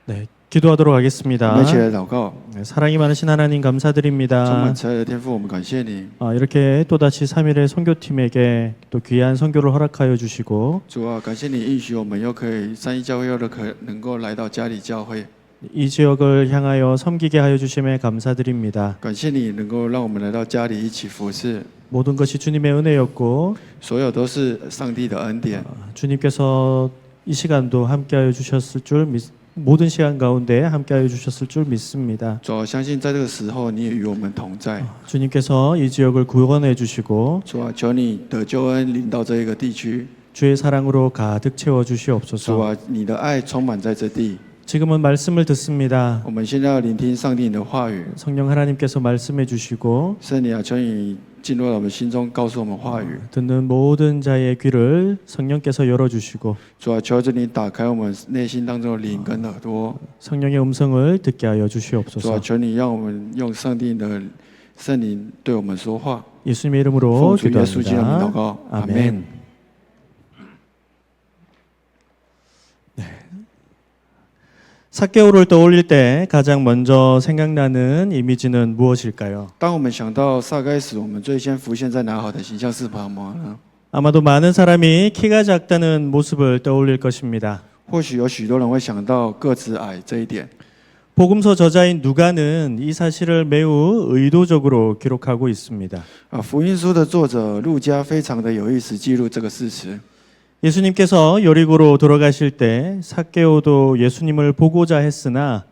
네, 기도하도록 我 하겠습니다. 们一起来祷告。 네, 사랑이 많으신 하나님 充 감사드립니다. 满慈爱的天父，我们感谢你。 이렇게 또다시 3일의 선교팀에게 또 귀한 선교를 허락하여 주시고 主啊，感谢你应许我们又可以三一教会又能够来到家里教会。 이 지역을 향하여 섬기게 하여 주심에 감사드립니다. 感谢你能够让我们来到家里一起服侍， 모든 것이 주님의 은혜였고 所有都是上帝的恩典。 주님께서 이 시간도 함께하여 주셨을 줄 모든 시간 가운데 함께하여 주셨을 줄 믿습니다. 主啊，相信在这个时候你也与我们同在。 주님께서 이 지역을 구원해 주시고 主啊，求你的救恩临到这一个地区。 주의 사랑으로 가득 채워 主 주시옵소서. 啊，你的爱充满在这地。 지금은 말씀을 듣습니다. 我们现在要聆听上帝你的话语。 성령 하나님께서 말씀해 주시고 圣灵啊，求你进入到我们心中，告诉我们话语。 듣는 모든 자의 귀를 성령께서 열어 주시고 主啊，求着你打开我们内心当中的灵跟耳朵。 성령의 음성을 듣게 하여 主啊， 주시옵소서. 求你让我们用上帝的圣灵对我们说话。 예수님의 이름으로 奉主耶稣基督的名祷 기도합니다. 告，阿 아멘. 门。 삭개오를 떠올릴 때 가장 먼저 생각나는 이미지는 무엇일까요? 当我们想到撒该时，我们最先浮现在哪好的形象是什么呢？ 아마도 많은 사람이 키가 작다는 모습을 떠올릴 것입니다. 或许有许多人会想到个子矮这一点。 복음서 저자인 누가는 이 사실을 매우 의도적으로 기록하고 있습니다. 福音书的作者路加非常的有意思记录这个事实。 예수님께서 여리고로 돌아가실 때 삭개오도 예수님을 보고자 했으나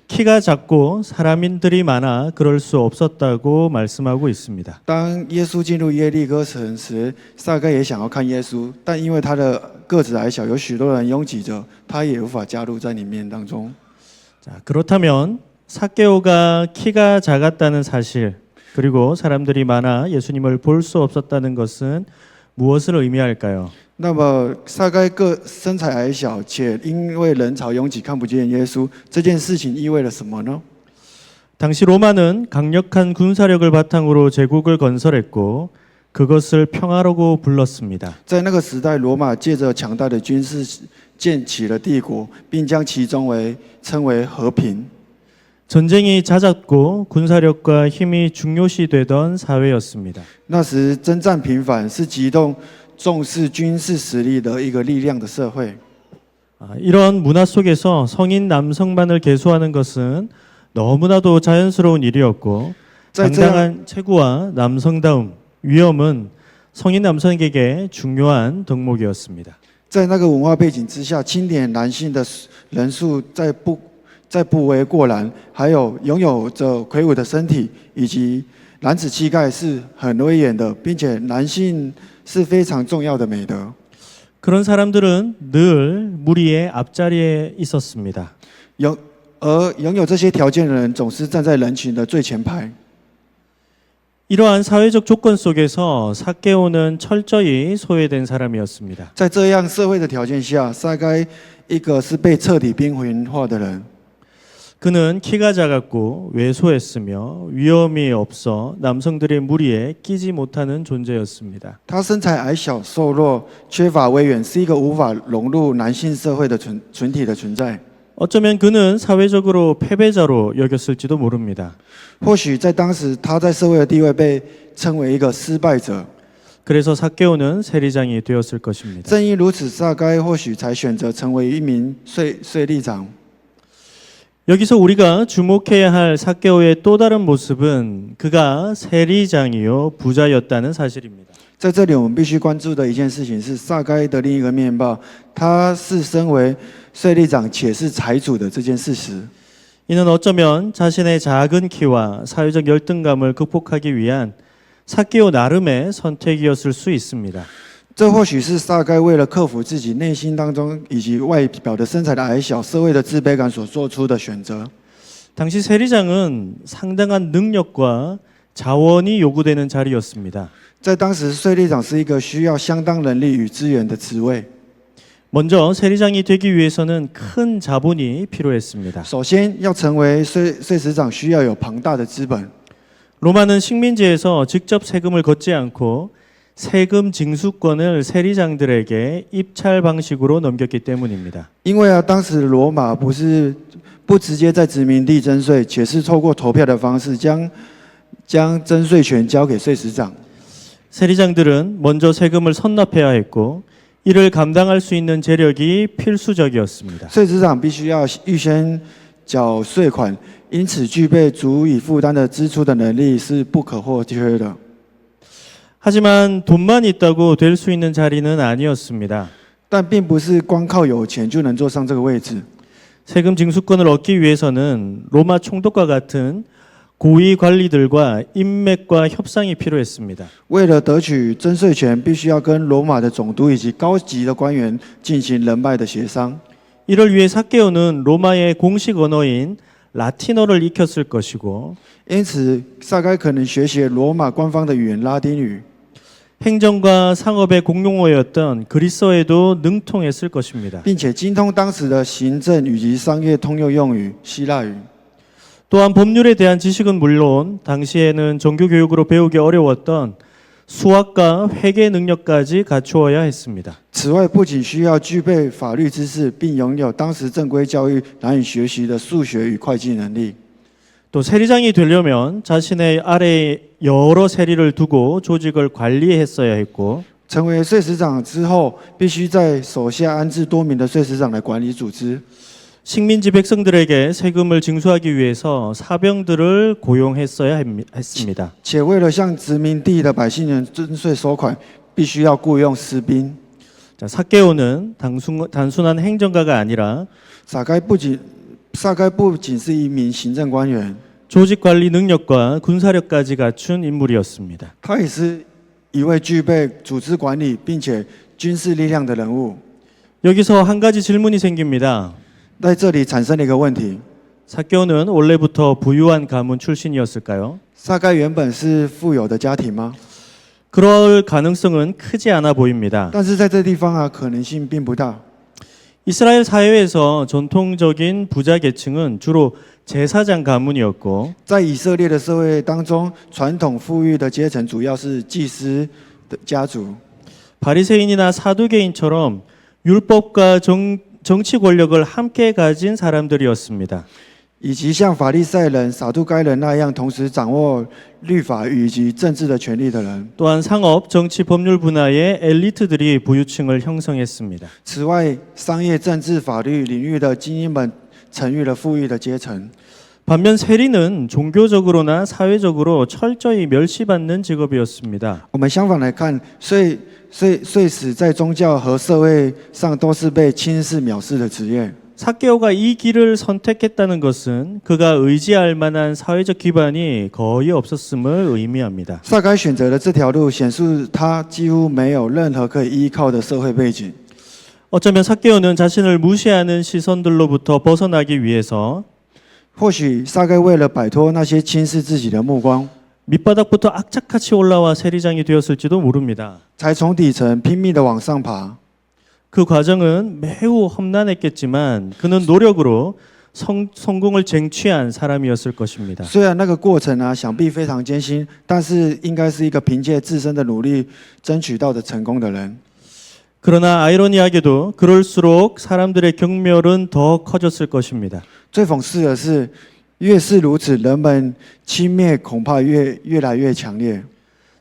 키가 작고 사람들이 많아 그럴 수 없었다고 말씀하고 있습니다. 当耶稣进入耶利哥城时，撒该也想要看耶稣，但因为他的个子矮小，有许多人拥挤着，他也无法加入在里面当中。 자, 그렇다면 삭개오가 키가 작았다는 사실 그리고 사람들이 많아 예수님을 볼 수 없었다는 것은 무엇을 의미할까요? 那么撒该身材矮小，且因为人潮拥挤看不见耶稣，这件事情意味了什么呢？ 당시 로마는 강력한 군사력을 바탕으로 제국을 건설했고 그것을 평화라고 불렀습니다. 在那个时代，罗马借着强大的军事建起了帝国，并将其称为和平。 전쟁이 잦았고 군사력과 힘이 중요시되던 사회였습니다. 那时征战频繁，是极重视军事实力的一个力量的社会。 이런 문화 속에서 성인 남성만을 계수하는 것은 너무나도 자연스러운 일이었고 당당한 체구와 남성다움, 위엄은 성인 남성에게 중요한 덕목이었습니다. 在那个文化背景之下，青年男性的人数在不为过然，还有拥有着魁梧的身体以及男子气概是很威严的，并且男性是非常重要的美德。 그런 사람들은 늘 무리의 앞자리에 있었습니다. 拥有这些条件的人，总是站在人群的最前排。 이러한 사회적 조건 속에서 삭개오는 철저히 소외된 사람이었습니다. 在这样社会的条件下，撒该一个是被彻底边缘化的人。 그는 키가 작았고 왜소했으며 위엄이 없어 남성들의 무리에 끼지 못하는 존재였습니다. 他身材矮小、瘦弱、缺乏威严，是一个无法融入男性社会的群体的存在。 어쩌면 그는 사회적으로 패배자로 여겼을지도 모릅니다. 或许在当时，他在社会的地位被称为一个失败者。 그래서 삭개오는 세리장이 되었을 것입니다. 正因如此，撒该或许才选择成为一名税吏长。 여기서 우리가 주목해야 할 삭개오의 또 다른 모습은 그가 세리장이요 부자였다는 사실입니다. 在这里，我们必须关注的一件事情是撒该的另一个面貌，他是身为税吏长且是财主的这件事实。 이는 어쩌면 자신의 작은 키와 사회적 열등감을 극복하기 위한 삭개오 나름의 선택이었을 수 있습니다. 这或许是撒该为了克服自己内心当中以及外表的身材的矮小、社会的自卑感所做出的选择。 당시 세리장은 상당한 능력과 자원이 요구되는 자리였습니다. 在当时，税吏长是一个需要相当能力与资源的职位。 먼저 세리장이 되기 위해서는 큰 자본이 필요했습니다. 首先，要成为税吏长，需要有庞大的资本。 로마는 식민지에서 직접 세금을 걷지 않고 세금 징수권을 세리장들에게 입찰 방식으로 넘겼기 때문입니다. 因为当时罗马不直接在殖民地征税，且是透过投票的方式将征税权交给税司长。 세리장들은 먼저 세금을 선납해야 했고 이를 감당할 수 있는 재력이 필수적이었습니다. 税司长必须要预先缴税款，因此具备足以负担的支出的能力是不可或缺的。 하지만 돈만 있다고 될 수 있는 자리는 아니었습니다. 但并不是光靠有钱就能坐上这个位置。 세금 징수권을 얻기 위해서는 로마 총독과 같은 고위 관리들과 인맥과 협상이 필요했습니다. 为了得取征税权，必须要跟罗马的总督以及高级的官员进行人脉的协商。 이를 위해 삭개오는 로마의 공식 언어인 라틴어를 익혔을 것이고 因此，撒该可能学习罗马官方的语言拉丁语， 행정과 상업의 공용어였던 그리스어에도 능통했을 것입니다. 并且精通当时的行政以及商业通用用语希腊语。 또한 법률에 대한 지식은 물론 당시에는 정규 교육으로 배우기 어려웠던 수학과 회계 능력까지 갖추어야 했습니다. 此外，不仅需要具备法律知识，并拥有当时正规教育难以学习的数学与会计能力。 또 세리장이 되려면 자신의 아래에 여러 세리를 두고 조직을 관리했어야 했고 成为税司长之后，必须在手下安置多名的税司长来管理组织。 식민지 백성들에게 세금을 징수하기 위해서 사병들을 고용했어야 했습니다. 且为了向殖民地的百姓人征税收款，必须要雇佣士兵。 자, 삭개오는 단순한 행정가가 아니라 撒该不仅是一名行政官员， 조직 관리 능력과 군사력까지 갖춘 인물이었습니다. 他也是一位具备组织管理并且军事力量的人物。 여기서 한 가지 질문이 생깁니다. 在这里产生了一个问题： 삭개오는 원래부터 부유한 가문 출신이었을까요? 撒该原本是富有的家庭吗？ 그럴 가능성은 크지 않아 보입니다. 但是在这地方可能性并不大。 이스라엘 사회에서 전통적인 부자 계층은 주로 제사장 가문이었고 在以色列的社会当中，传统富裕的阶层主要是祭司的家族。 바리새인이나 사두개인처럼 율법과 정치 권력을 함께 가진 사람들이었습니다. 以及像法利赛人、撒杜该人那样同时掌握律法以及政治的权利的人。 또한 상업, 정치, 법률 분야의 엘리트들이 부유층을 형성했습니다. 此外，商业、政治、法律领域的精英们成育了富裕的阶层。 반면 세리는 종교적으로나 사회적으로 철저히 멸시받는 직업이었습니다. 我们相反来看，税使在宗教和社会上都是被轻视、藐视的职业。 삭개오가 이 길을 선택했다는 것은 그가 의지할 만한 사회적 기반이 거의 없었음을 의미합니다. 撒该选择了这条路，显示他几乎没有任何可以依靠的社会背景。 어쩌면 삭개오는 자신을 무시하는 시선들로부터 벗어나기 위해서 或许撒该为了摆脱那些轻视自己的目光， 밑바닥부터 악착같이 올라와 세리장이 되었을지도 모릅니다. 才从底层拼命的往上爬。 그 과정은 매우 험난했겠지만 그는 노력으로 성공을 쟁취한 사람이었을 것입니다. 虽然那个过程想必非常艰辛，但是应该是一个凭借自身的努力争取到的成功的人。 그러나 아이러니하게도 그럴수록 사람들의 경멸은 더 커졌을 것입니다. 最讽刺的是，越是如此，人们轻蔑恐怕越来越强烈。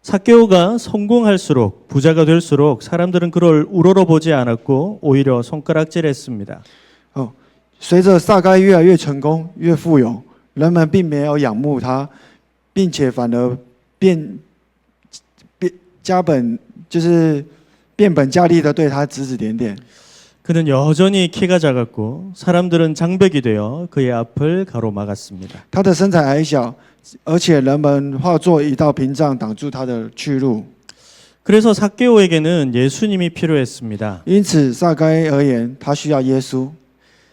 삭개오가 성공할수록 부자가 될수록 사람들은 그를 우러러보지 않았고 오히려 손가락질했습니다. 随着撒该越来越成功、越富有，人们并没有仰慕他，并且反而变本加厉的对他指指点点。 그는 여전히 키가 작았고 사람들은 장벽이 되어 그의 앞을 가로막았습니다. 他的身材矮小，而且人们化作一道屏障挡住他的去路。 그래서 삭개오에게는 예수님이 필요했습니다. 因此，撒该而言，他需要耶稣。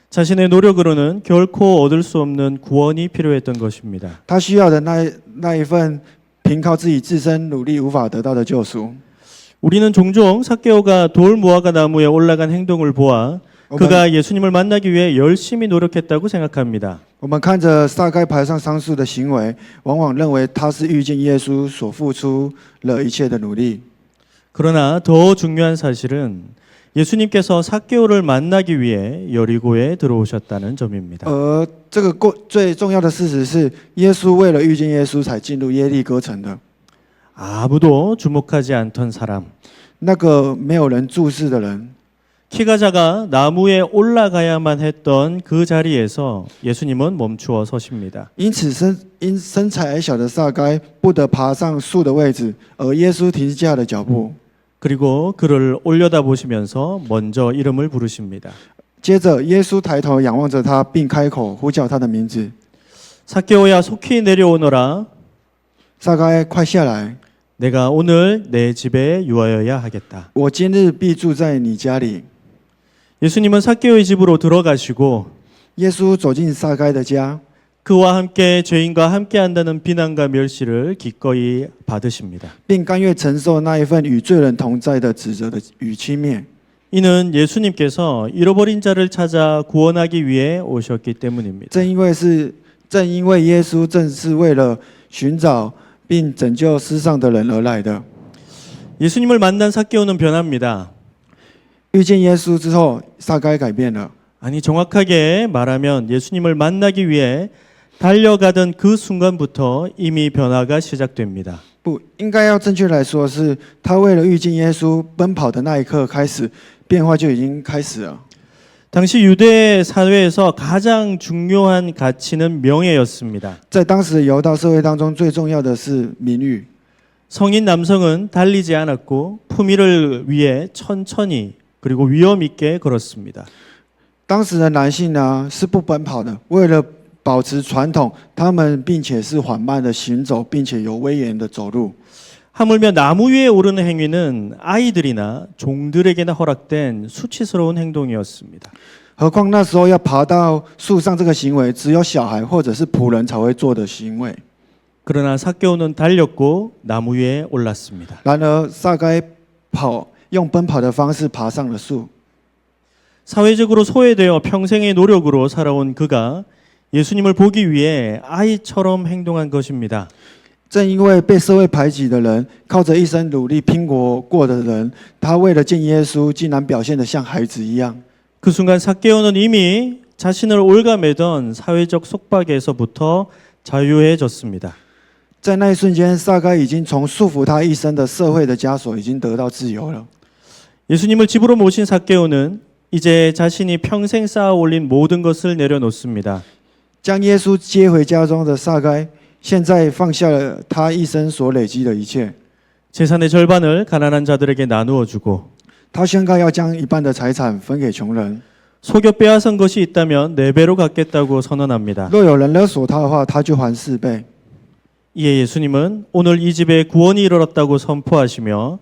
자신의 노력으로는 결코 얻을 수 없는 구원이 필요했던 것입니다. 他需要的那一份凭靠自己自身努力无法得到的救赎。 우리는 종종 삭개오가 돌 무화과 나무에 올라간 행동을 보아 그가 예수님을 만나기 위해 열심히 노력했다고 생각합니다. 我们看着撒该爬上桑树的行为，往往认为他是遇见耶稣所付出了一切的努力。 그러나 더 중요한 사실은 예수님께서 삭개오를 만나기 위해 여리고에 들어오셨다는 점입니다. 而这个最重要的事实是，耶稣为了遇见耶稣才进入耶利哥城的。 아무도 주목하지 않던 사람, 那个没有人注视的人， 키가 작아 나무에 올라가야만 했던 그 자리에서 예수님은 멈추어 서십니다. 因此因身材矮小的撒该不得爬上树的位置，而耶稣停下了脚步。 그리고 그를 올려다 보시면서 먼저 이름을 부르십니다. 接着，耶稣抬头仰望着他，并开口呼叫他的名字： 삭개오야 속히 내려오너라. 撒该，快下来！ 내가 오늘 내 집에 유하여야 하겠다. 我今日必住在你家里。 예수님은 삭개오의 집으로 들어가시고 耶稣走进撒该的家， 그와 함께 죄인과 함께 한다는 비난과 멸시를 기꺼이 받으십니다. 并甘愿承受那一份与罪人同在的指责的与轻蔑。 이는 예수님께서 잃어버린 자를 찾아 구원하기 위해 오셨기 때문입니다. 正因为耶稣正是为了寻找并拯救世上的人而来的。 예수님을 만난 삭개오는 변합니다. 遇见耶稣之后，撒该改变了。 아니 정확하게 말하면 예수님을 만나기 위해 달려가던 그 순간부터 이미 변화가 시작됩니다. 不应该要正确来说是，他为了遇见耶稣奔跑的那一刻开始，变化就已经开始了。 당시 유대 사회에서 가장 중요한 가치는 명예였습니다. 在当时的犹大社会当中，最重要的是名誉。 성인 남성은 달리지 않았고 품위를 위해 천천히 그리고 위험 있게 걸었습니다. 当时的男性呢是不奔跑的，为了保持传统，他们并且是缓慢的行走，并且有威严的走路。 하물며 나무 위에 오르는 행위는 아이들이나 종들에게나 허락된 수치스러운 행동이었습니다. 何况那时候要爬到树上这个行为，只有小孩或者是仆人才会做的行为。 그러나 삭개오는 달렸고 나무 위에 올랐습니다. 然而撒该用奔跑的方式爬上了树。 사회적으로 소외되어 평생의 노력으로 살아온 그가 예수님을 보기 위해 아이처럼 행동한 것입니다. 正因为被社会排挤的人，靠着一生努力拼搏过的人，他为了见耶稣，竟然表现得像孩子一样。 그 순간 삭개오는 이미 자신을 올가매던 사회적 속박에서부터 자유해졌습니다. 在那一瞬间，撒该已经从束缚他一生的社会的枷锁，已经得到自由了。 예수님을 집으로 모신 삭개오는 이제 자신이 평생 쌓아 올린 모든 것을 내려놓습니다. 将耶稣接回家中的撒该，现在放下了他一生所累积的一切。 재산의 절반을 가난한 자들에게 나누어 주고 他宣告要将一半的财产分给穷人。 속여 빼앗은 것이 있다면 4배로 갚겠다고 선언합니다. 若有人勒索他的话，他就还4倍。 이에 예수님은 오늘 이 집에 구원이 이르렀다고 선포하시며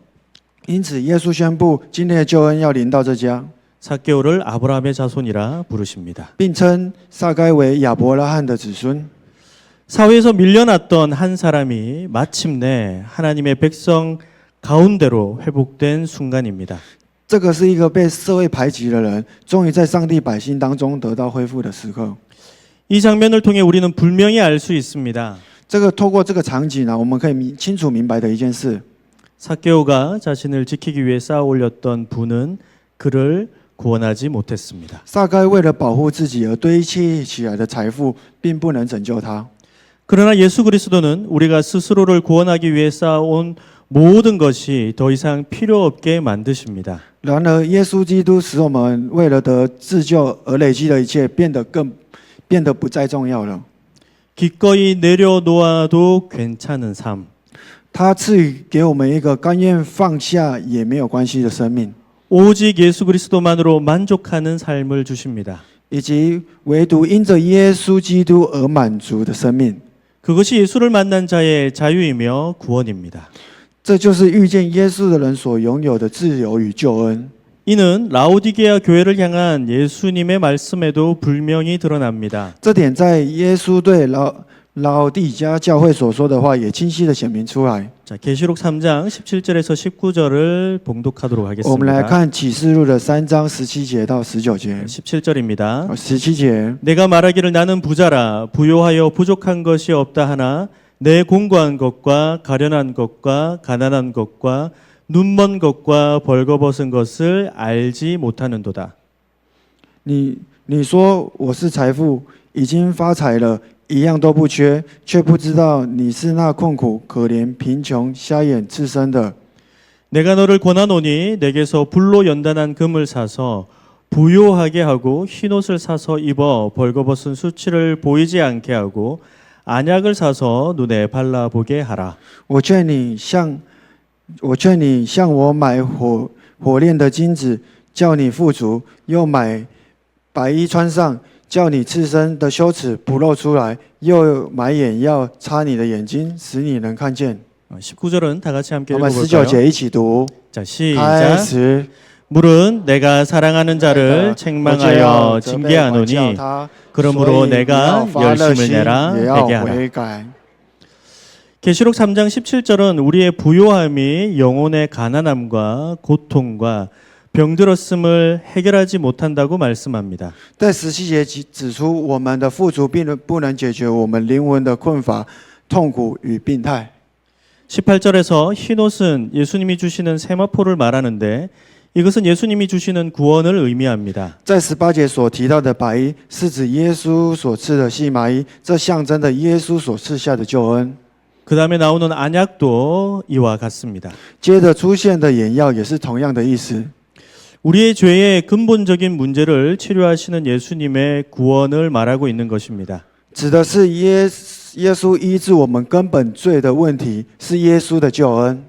因此，耶稣宣布今天的救恩要临到这家， 삭개오를 아브라함의 자손이라 부르십니다. 并称撒该为亚伯拉罕的子孙。 사회에서 밀려났던 한 사람이 마침내 하나님의 백성 가운데로 회복된 순간입니다. 这个是一个被社会排挤的人，终于在上帝百姓当中得到恢复的时刻。 이 장면을 통해 우리는 분명히 알 수 있습니다. 透过这个场景呢，我们可以清楚明白的一件事： 삭개오가 자신을 지키기 위해 쌓아 올렸던 부는 그를 구원하지 못했습니다. 撒该为了保护自己而堆砌起来的财富，并不能拯救他。 그러나 예수 그리스도는 우리가 스스로를 구원하기 위해 쌓아온 모든 것이 더 이상 필요 없게 만드십니다. 然而，耶稣基督使我们为了得自救而累积的一切，变得不再重要了。 기꺼이 내려놓아도 괜찮은 삶. 他赐予给我们一个甘愿放下也没有关系的生命， 오직 예수 그리스도만으로 만족하는 삶을 주십니다. 以及唯独因着耶稣基督而满足的生命。 그것이 예수를 만난 자의 자유이며 구원입니다. 这就是遇见耶稣的人所拥有的自由与救恩。 이는 라오디게아 교회를 향한 예수님의 말씀에도 분명히 드러납니다. 这点在耶稣对老底嘉教会所说的话也清晰的显明出来。 자, 계시록 3장 17절에서 19절을 봉독하도록 我们来 하겠습니다. 看启示录的3章17节到19节。 17절입니다. 17节， 내가 말하기를 나는 부자라 부요하여 부족한 것이 없다 하나 내 공고한 것과 가련한 것과 가난한 것과 눈먼 것과 벌거벗은 것을 알지 못하는도다. 你说我是财富，已经发财了，一样都不缺，却不知道你是那困苦、可怜、贫穷、瞎眼、赤身的。 내가 너를 권하노니 내게서 불로 연단한 금을 사서 부요하게 하고 흰옷을 사서 입어 벌거벗은 수치를 보이지 않게 하고 안약을 사서 눈에 발라보게 하라. 我劝你向我买火炼的金子，叫你富足；又买白衣穿上，叫你赤身的羞耻不露出来；又买眼药擦你的眼睛，使你能看见。 19절은 다 같이 함께 我们19 읽어볼까요? 节一起读， 자, 开 시작. 始。 물은 내가 사랑하는 자를 我就 책망하여 要责备管教 징계하노니 他， 그러므로 所以你 내가 要发热 열심을 心， 내라 也要 내게 하라. 悔改。 계시록 3장 17절은 우리의 부요함이 영혼의 가난함과 고통과 병들었음을 해결하지 못한다고 말씀합니다. 在17节指出，我们的富足并不能解决我们灵魂的困乏、痛苦与病态。 18절에서 흰옷은 예수님이 주시는 세마포를 말하는데 이것은 예수님이 주시는 구원을 의미합니다. 在18节所提到的白衣，是指耶稣所赐的细麻衣，这象征着耶稣所赐下的救恩。 그 다음에 나오는 안약도 이와 같습니다. 接着出现的眼药也是同样的意思。 우리의 죄의 근본적인 문제를 치료하시는 예수님의 구원을 말하고 있는 것입니다. 指的是耶稣医治我们根本罪的问题，是耶稣的救恩。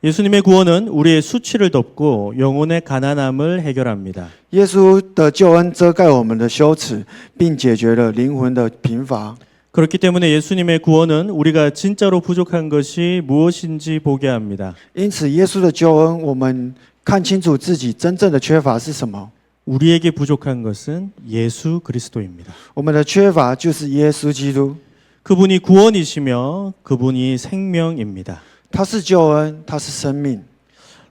예수님의 구원은 우리의 수치를 덮고 영혼의 가난함을 해결합니다. 耶稣的救恩遮盖我们的羞耻，并解决了灵魂的贫乏。 그렇기 때문에 예수님의 구원은 우리가 진짜로 부족한 것이 무엇인지 보게 합니다. 因此，耶稣的救恩，我们看清楚自己真正的缺乏是什么。 우리에게 부족한 것은 예수 그리스도입니다. 我们的缺乏就是耶稣基督， 그분이 구원이시며 그분이 생명입니다. 他是救恩，他是生命。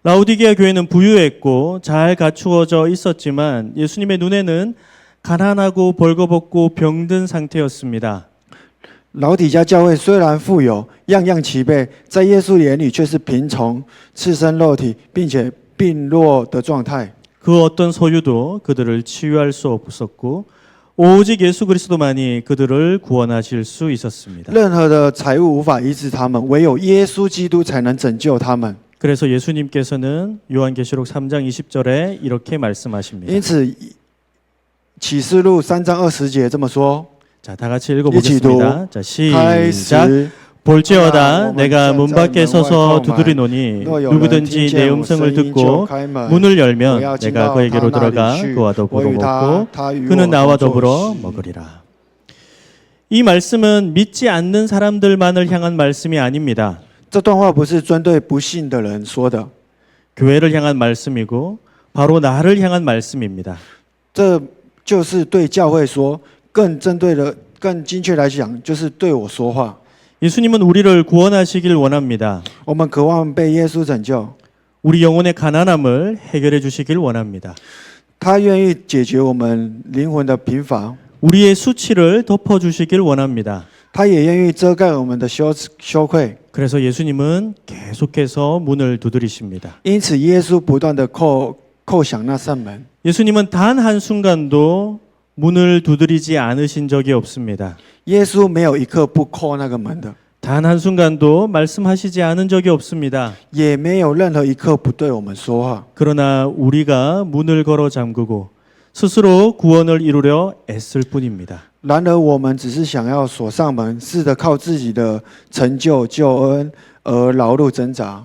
라오디게아 교회는 부유했고 잘 갖추어져 있었지만 예수님의 눈에는 가난하고 벌거벗고 병든 상태였습니다. 老底嘉教会虽然富有，样样齐备，在耶稣眼里却是贫穷、赤身肉体，并且病弱的状态。 그 어떤 소유도 그들을 치유할 수 없었고 오직 예수 그리스도만이 그들을 구원하실 수 있었습니다. 任何的财物无法医治他们，唯有耶稣基督才能拯救他们。 그래서 예수님께서는 요한계시록 3장 20절에 이렇게 말씀하십니다. 因此，启示录3章20节这么说： 자, 다 같이 읽어보겠습니다. 자, 开 시작. 始。 볼지어다 내가 문 밖에 서서 두드리노니 누구든지 내 음성을 듣고 문을 열면 내가 그에게로 들어가 그와 더불어 먹고 그는 나와 더불어 먹으리라. 이 말씀은 믿지 않는 사람들만을 향한 말씀이 아닙니다. 这段话不是针对不信的人说的， 교회를 향한 말씀이고 바로 나를 향한 말씀입니다. 这就是对教会说，更针对的、更精确来讲，就是对我说话。 예수님은 우리를 구원하시길 원합니다. 我们渴望被耶稣拯救， 우리 영혼의 가난함을 해결해 주시길 원합니다. 他愿意解决我们灵魂的贫乏， 우리의 수치를 덮어 주시길 원합니다. 他也愿意遮盖我们的羞愧。 그래서 예수님은 계속해서 문을 두드리십니다. 因此，耶稣不断的叩响那扇门。 예수님은 단 한순간도 문을 두드리지 않으신 적이 없습니다. 耶稣没有一刻不叩那个门的， 단 한순간도 말씀하시지 않은 적이 없습니다. 也没有任何一刻不对我们说话。 그러나 우리가 문을 걸어 잠그고 스스로 구원을 이루려 애쓸 뿐입니다. 然而，我们只是想要锁上门，试着靠自己的成就救恩而劳碌挣扎。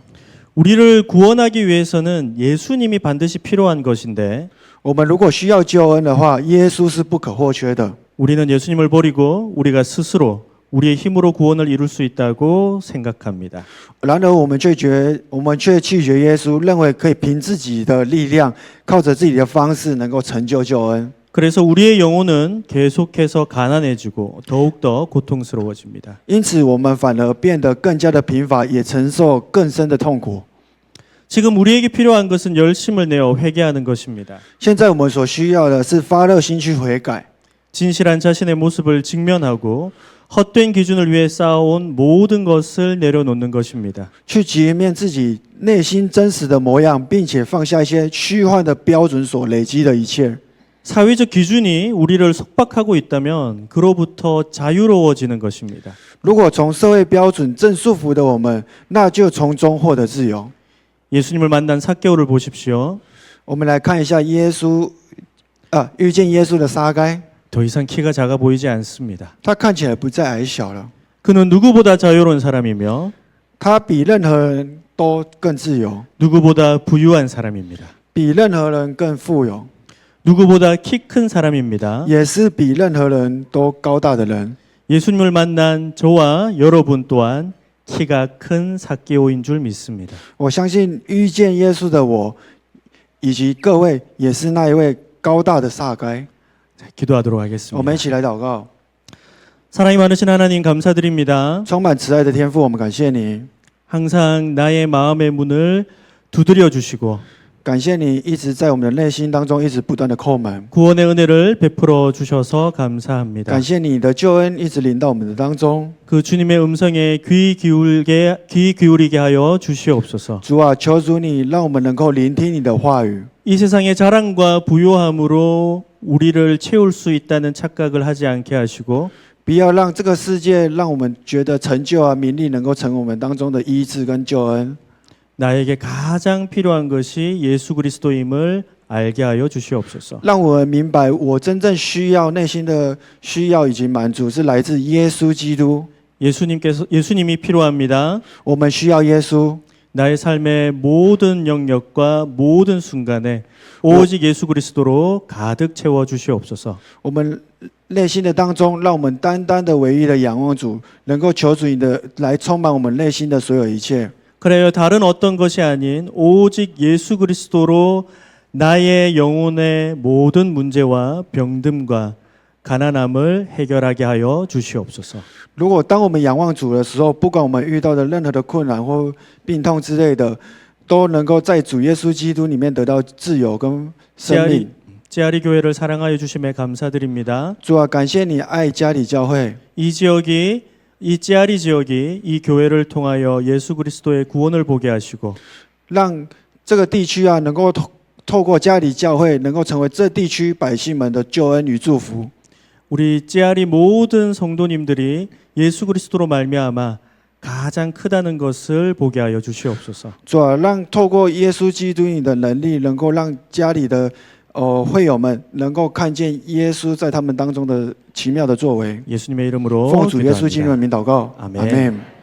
우리를 구원하기 위해서는 예수님이 반드시 필요한 것인데 我们如果需要救恩的话，耶稣是不可或缺的。 우리는 예수님을 버리고 우리가 스스로 우리의 힘으로 구원을 이룰 수 있다고 생각합니다. 然而，我们却拒绝耶稣，认为可以凭自己的力量，靠着自己的方式能够成就救恩。 그래서 우리의 영혼은 계속해서 가난해지고 더욱더 고통스러워집니다. 因此，我们反而变得更加的贫乏，也承受更深的痛苦。 지금 우리에게 필요한 것은 열심을 내어 회개하는 것입니다. 现在我们所需要的是发热心去悔改， 진실한 자신의 모습을 직면하고 헛된 기준을 위해 쌓아온 모든 것을 내려놓는 것입니다. 去直面自己内心真实的模样，并且放下一些虚幻的标准所累积的一切。 사회적 기준이 우리를 속박하고 있다면 그로부터 자유로워지는 것입니다. 如果从社会标准正束缚的我们，那就从中获得自由。 예수님을 만난 삭개오를 보십시오. 我们来看一下遇见耶稣的撒该， 더 이상 키가 작아 보이지 않습니다. 他看起来不再矮小了， 그는 누구보다 자유로운 사람이며 他比任何人都更自由， 누구보다 부유한 사람입니다. 比任何人更富有， 누구보다 키 큰 사람입니다. 也是比任何人都高大的人。 예수님을 만난 저와 여러분 또한 키가 큰 삭개오인 줄 믿습니다. 我相信遇见耶稣的我，以及各位，也是那一位高大的撒该。 자, 기도하도록 我们 하겠습니다. 一起来祷告。 사랑이 많으신 하나님 감사드립니다. 充满慈爱的天父，我们感谢你， 항상 나의 마음의 문을 두드려 주시고 感谢你一直在我们的内心当中一直不断的叩门， 구원의 은혜를 베풀어 주셔서 감사합니다. 感谢你的救恩一直临到我们的当中。 그 주님의 음성에 귀 기울이게 하여 주시옵소서. 主啊，求主你让我们能够聆听你的话语， 이 세상의 자랑과 부요함으로 우리를 채울 수 있다는 착각을 하지 않게 하시고 不要让这个世界让我们觉得成就啊、名利能够成为我们当中的医治跟救恩。 나에게 가장 필요한 것이 예수 그리스도임을 알게 하여 주시옵소서. 让我们明白，我真正需要、内心的需要以及满足是来自耶稣基督。 예수님이 필요합니다. 我们需要耶稣， 나의 삶의 모든 영역과 모든 순간에 오직 예수 그리스도로 가득 채워 주시옵소서. 我们内心的当中，让我们单单的唯一的仰望主，能够求主你的来充满我们内心的所有一切。 그래요. 다른 어떤 것이 아닌 오직 예수 그리스도로 나의 영혼의 모든 문제와 병듦과 가난함을 해결하게 하여 주시옵소서. 如果当我们仰望主的时候，不管我们遇到的任何的困难或病痛之类的，都能够在主耶稣基督里面得到自由跟生命。 지아리 교회를 사랑하여 주심에 감사드립니다. 主啊，感谢你爱家里教会， 이 지아리 지역이 이 교회를 통하여 예수 그리스도의 구원을 보게 하시고 让这个地区啊，能够透过家里教会，能够成为这地区百姓们的救恩与祝福。 우리 지아리 모든 성도님들이 예수 그리스도로 말미암아 가장 크다는 것을 보게 하여 주시옵소서. 主啊，让透过耶稣基督你的能力，能够让家里的会友们能够看见耶稣在他们当中的奇妙的作为。 예수님의 이름으로 奉主耶稣基督 기도합니다. 的名祷告， 아멘. 아멘